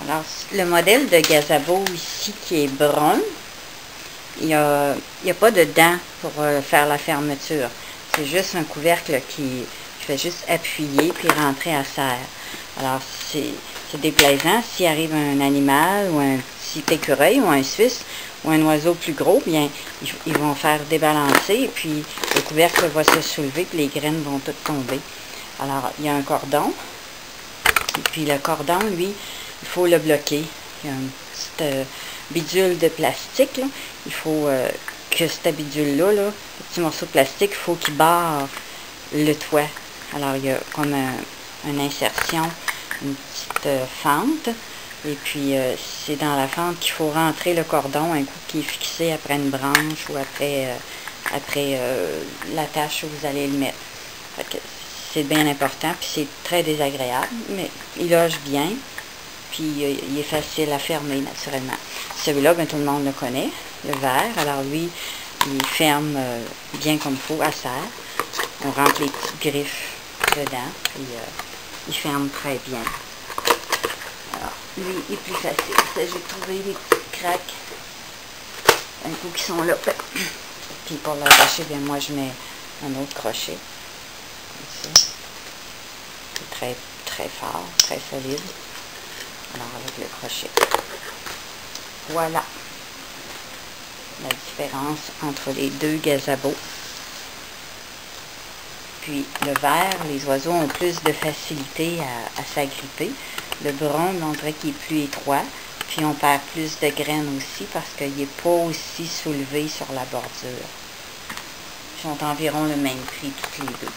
Alors, le modèle de gazabo ici qui est brun, il n'y a pas de dents pour faire la fermeture. C'est juste un couvercle qui fait juste appuyer puis rentrer à serre. Alors, c'est déplaisant. S'il arrive un animal ou un petit écureuil ou un suisse ou un oiseau plus gros, bien, ils vont faire débalancer et puis le couvercle va se soulever puis les graines vont toutes tomber. Alors, il y a un cordon. Et puis le cordon, lui, il faut le bloquer. Il y a une petite bidule de plastique, là. Il faut que cette bidule-là, le petit morceau de plastique, il faut qu'il barre le toit. Alors, il y a comme une insertion, une petite fente. Et puis, c'est dans la fente qu'il faut rentrer le cordon, un coup qui est fixé après une branche ou après l'attache où vous allez le mettre. C'est bien important, puis c'est très désagréable, mais il loge bien. Puis il est facile à fermer naturellement. Celui-là, bien, tout le monde le connaît, le verre. Alors lui, il ferme bien comme il faut, à serre. On rentre les petites griffes dedans, puis il ferme très bien. Alors, lui, il est plus facile. Il s'agit de trouver les petites craques, un coup qui sont là. Puis pour l'attacher, bien, moi, je mets un autre crochet. Comme ça. C'est très, très fort, très solide. Alors, avec le crochet. Voilà la différence entre les deux gazabos. Puis, le vert, les oiseaux ont plus de facilité à s'agripper. Le brun montrait qu'il est plus étroit. Puis, on perd plus de graines aussi parce qu'il n'est pas aussi soulevé sur la bordure. Ils sont environ le même prix, toutes les deux.